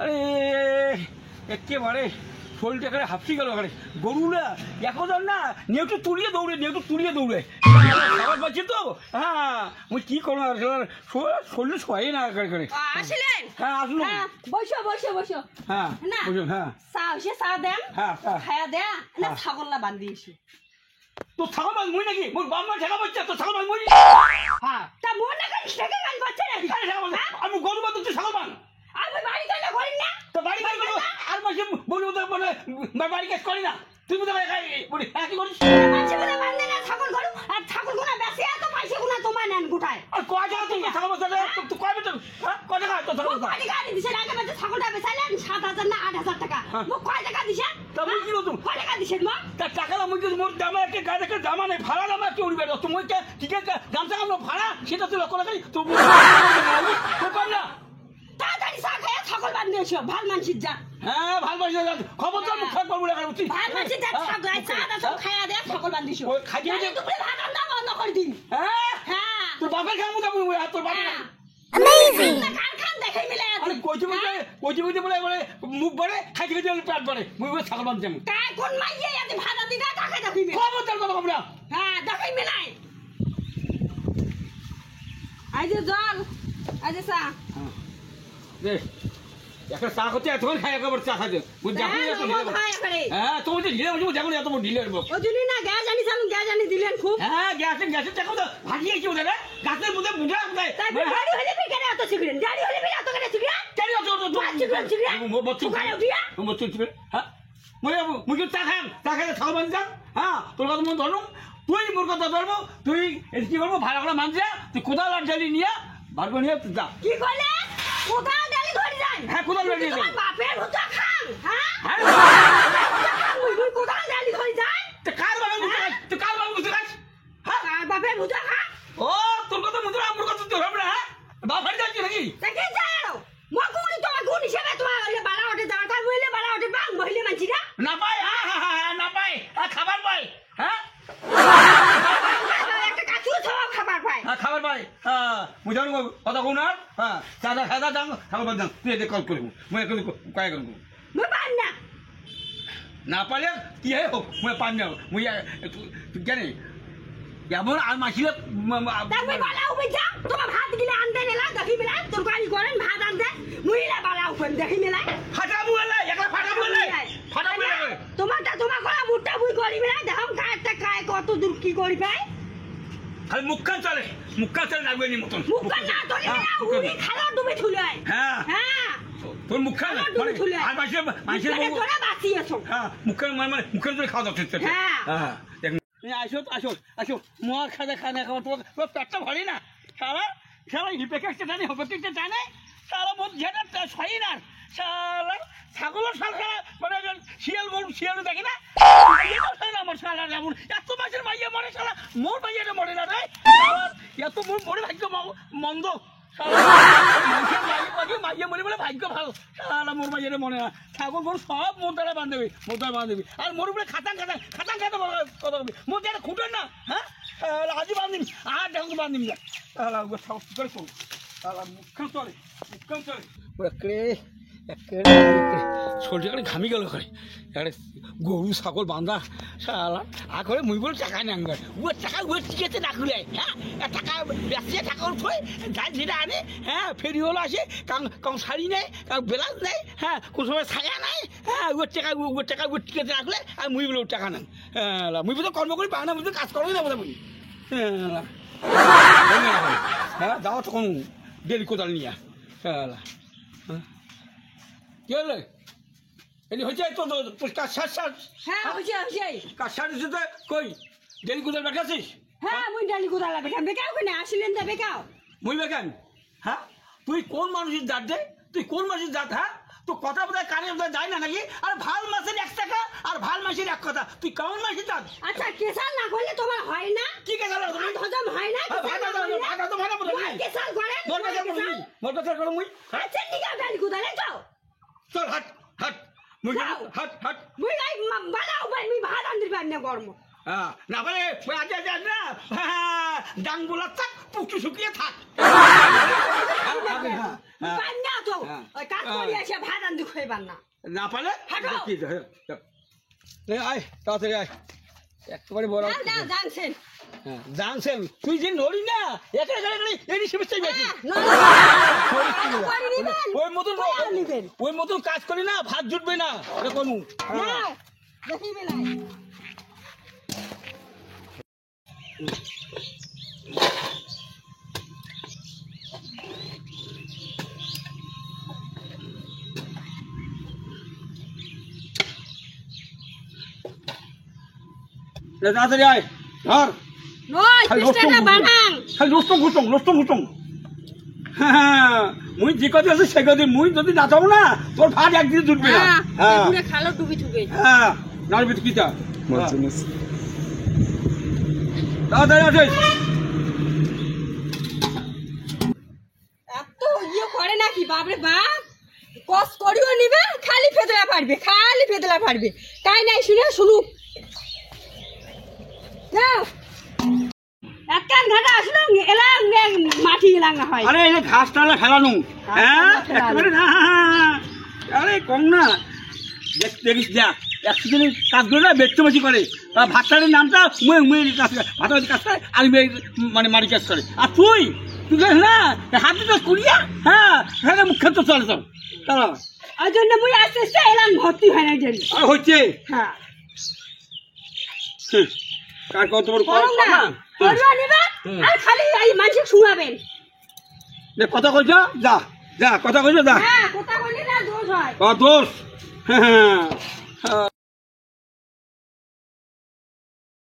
আরে একেবারে শরীরটা এখানে হাঁপসি গেল এখানে গরু না এখন আর না নেউটু তুলিয়ে দৌড়ে খাবার পাচ্ছি তো হ্যাঁ মুই কি করবো শরীর শোয়াই না এখানে আসলেন? হ্যাঁ আসলো বসো হ্যাঁ না বুঝুন হ্যাঁ চা দেন হ্যাঁ খায়া দে না ছাগললা বান্ধি এসে তো ছাগল মাছ মুই নাকি মোর বাম্মা ঠেকা পাচ্ছে তো ছাগল মাছ মুই হ্যাঁ তা মন না করিস থেকে গান বাচ্চা না আমি গরু বাদ তুই ছাগল মান আমি বাড়ি কাজ করি না তো বাড়ি কাজ করবো আর মাসে বলবো তো মানে বাড়ি কাজ করি না তুই বুঝতে বলি হ্যাঁ কি করিস মাঝে বলে বান্ধে না ছাগল গরু আর ছাগল গুনা বেশি এত পয়সা গুনা তোমার নেন গোটায় আর কয় টাকা তুমি ছাগল মাছ তুই কয় বেতন হ্যাঁ কয় টাকা তো ছাগল মাছ কয় টাকা দিছেন আগে বাজে ছাগলটা বেচাইলেন 7,000 না 8,000 টাকা মোক কয় টাকা দিছেন তা মুই কি করতুম কয় টাকা দিছেন মো তা টাকা না মুই মোর দামে একটা গাড়ি একটা দামা নেই ভাড়া দামা কি উঠবে তো মুই ঠিক আছে গামছা কামলো ভাড়া সেটা তুই লক্ষ্য রাখাই তো কম না তাড়াতাড়ি চা খায়া ছাগল বান্ধে এসো ভাল মানসির যা হ্যাঁ ভালো পাইছে খবর তো মুখ করবো না কারণ ভাল মানসির যা ছাগল চা সব খায়া দে ছাগল বান্ধিস ওই খাইয়ে দে তুমি ভাত রান্না বন্ধ করে দিন হ্যাঁ হ্যাঁ তোর বাপের খামু যাবো তোর বাপের অ্যামেজিং কার খান দেখাই মিলে আরে কইতে বলে মুখ ভরে খাইতে পেট ভরে মুই ছাগল বান্ধ যাবো কাই কোন মাইয়ে এত ভাড়া দিদা টাকা দেখাই মিলে খবর তোর কথা কবরা হ্যাঁ দেখাই মিলাই আই যে জল আই যে চা দে একটা চা করতে এতক্ষণ খাই একবার চা খাইতে মুই যাবো হ্যাঁ তোমার যে ঢিলে বসে যাবো এত বড় ঢিলে ও দিলি না গ্যাস জানি চালু গ্যাস জানি দিলেন খুব হ্যাঁ গ্যাসের টাকা তো ভাগিয়ে কি ওদের গাছের মধ্যে বুঝা কোথায় তাই গাড়ি হলে বি কেন এত সিগারেট গাড়ি হলে বি এত কেন সিগারেট কেন তো বচ্চু হ্যাঁ মুই চা খাই খাওয়া বান যা হ্যাঁ তোর কথা মন ধরুম তুই মোর কথা ধরবো তুই কি করবো ভাড়া করে মানছে তুই কোদাল আর ডালি নিয়ে ভাড়া নিয়ে যা কি করলে কোদাল ডালি ধরে যান হ্যাঁ কোদাল ডালি নিয়ে বাপের ভুতা খান হ্যাঁ হ্যাঁ মুই কোদাল ডালি ধরে যান তো কার বাবা বুঝতে পারছ হ্যাঁ কার বাপের ভুতা খান ও তোর কথা মুদ্রা আমার কথা তোর হবে না হ্যাঁ বাপের যাচ্ছি নাকি তাকে যাও মগুনি তোমার গুণ হিসেবে তোমার হলে বাড়া ওঠে যাওয়ার কাজ বইলে বাড়া ওঠে বাং মহিলা মানছিরা না পাই হ্যাঁ না পাই খাবার পাই হ্যাঁ একটা কাছু খাওয়া খাবার পায় খাবার পাই হ্যাঁ মুই জানো কথা কোন আর হ্যাঁ চাঁদা খাদা দাম খাবার বাদ দাম তুই এদের কল করবো মুই এখন কয় করবো মুই পান না না পারলে কি হে হোক মুই পান না মুই তুই জানি এমন আর মাসিলে তারপরে বালা উপরে যা তোমার ভাত গিলে আনতে নেলা দেখি মেলা তোর গাড়ি করেন ভাত আনতে মুইলা বালা উপরে দেখি মেলা ফাটাবো এলে একলা ফাটাবো এলে তোমারটা তোমার করা মুটটা বুই করি মেলা দেখাম কায়টা কায় কত দূর কি করি পাই খালি মুখখান চলে লাগবে নি মতন মুখখান না তোলে না উনি খালা ডুবে ছুলাই হ্যাঁ হ্যাঁ তোর মুখখান আর মাসের তোরা বাঁচিয়েছো হ্যাঁ মুখখান মানে মুখখান ধরে খাওয়া দাওয়া হ্যাঁ হ্যাঁ আসো মদ খাওয়া খাওয়া তোমার পেটটা ভরে না সারা হিপেকেটটা জানে হোপেকেটটা জানে সারা মদ ঝেড়ে ছয় না সারা ছাগলের সারা মানে শিয়াল দেখি না আমার সারা যেমন এত মাসের মাইয়া মরে সারা মোর মাইয়াটা মরে না রে এত মোর মরে ভাগ্য মন্দ মাইয়া মরে বলে ভাগ্য ভালো সারা মোর মাইয়াটা মনে না ছাগল গরু সব মোর দ্বারা বান্ধবী আর মোর উপরে খাতাং খাতা কথা বলবি মোর দ্বারা খুঁটেন না হ্যাঁ আজি বান্ধিম আর দেখো বান্ধিম যা করে মুখখান চলে শরীরটা ঘামি গেল করে গরু ছাগল বান্ধা সারা আর করে মুই বলে টাকা নেন টাকা টিকেছে না খুলে হ্যাঁ টাকা বেসিয়ে টাকা থই যাই যেটা আনে হ্যাঁ ফেরি হলো আসে কারণ শাড়ি নেই কারণ ব্লাউজ নেই হ্যাঁ কোন সময় ছায়া নাই হ্যাঁ টাকা টিকেছে রাখলে আর মুই বলে টাকা নেন হ্যাঁ মুই বলে কর্ম করি পাওনা বুঝতে কাজ করোই না বোধ হ্যাঁ যাওয়া তখন দেরি কোদাল নিয়ে হ্যাঁ কি হলো এটি হচ্ছে তো কাজ সার হ্যাঁ হইছে কাজ সার দিতে কই ডেলি কোদাল বেকাছিস হ্যাঁ মুই ডালি কোদাল বেকাও কেন আসলেন তা বেকাও মুই বেকান হ্যাঁ তুই কোন মানুষের জাত দে তুই কোন মানুষের জাত হ্যাঁ তো কথা বোধহয় কানে বোধহয় যায় না নাকি আর ভাল মাসের 1 টাকা আর ভাল মাসের 1 কথা তুই কেমন মাসের জাত আচ্ছা কেসাল না করলে তোমার হয় না কি কেসাল হজম হয় না ভাগা তো ভাড়া বলে কেসাল করেন মোর কথা করো মুই আচ্ছা ঠিক আছে ডালি কোদালে যাও চল হাট মুই হাট মুই লাই বালাও ভাই মি ভাত আনদির বান্না গরম না বলে আজ না ডাং বলা থাক পুকটু শুকিয়ে থাক হ্যাঁ। পাই না তো হ্যাঁ। ওই কাজ করি এসে ভাত আনতে খাইবার না না পারলে হাঁটো। কি আয় তাড়াতাড়ি আয় একেবারে বড় দাও দাও জানছেন হ্যাঁ জানছেন তুই যে নড়ি না এটা এই সমস্যাই বেশি ওই মতন কাজ করি না ভাত জুটবে না এটা কোন দেখি বেলায় তাড়াতাড়ি আয় ধর নয় খালি চেষ্টাটা বানাং খালি লষ্টম ঘুটং হ্যাঁ মুই যে কথা আছে সে কথা মুই যদি না যাবো না তোর ভাত একদিন জুটবে না হ্যাঁ পুরো খালো ডুবি ডুবি হ্যাঁ নাড়বি তো কিটা তাড়াতাড়ি আসে এত ইয়ে করে নাকি বাপরে বাপ কষ্ট করিও নিবে খালি ফেদলা পারবে তাই নাই শুনে শুনুক যাও একখান ঘাটা আসলো এলাম মাটি এলাম না হয় আরে এই যে ঘাস টালা ফেলানো হ্যাঁ ফেলানো। একেবারে না আরে কম না দেখিস যা একদিন কাজ করে না বেচতে বেশি করে ভাতটারের নামটা কাজ করে ভাতাবাজি কাজ করে আর মানে মারি কাজ করে আর তুই জানিস না হাত দিতে কুড়িয়া হ্যাঁ হ্যাঁ মুখ্য তো চলে চল তারা ওই জন্য মুই আস্তে আস্তে এলাম ভর্তি হয় না জন্য আর হচ্ছে হ্যাঁ কার কত বড় করুন না করুন নিবে আর খালি এই মানুষ শুনাবেন কথা কইছ যা যা কথা কইছ যা হ্যাঁ কথা বললে না দোষ হয় দোষ হ্যাঁ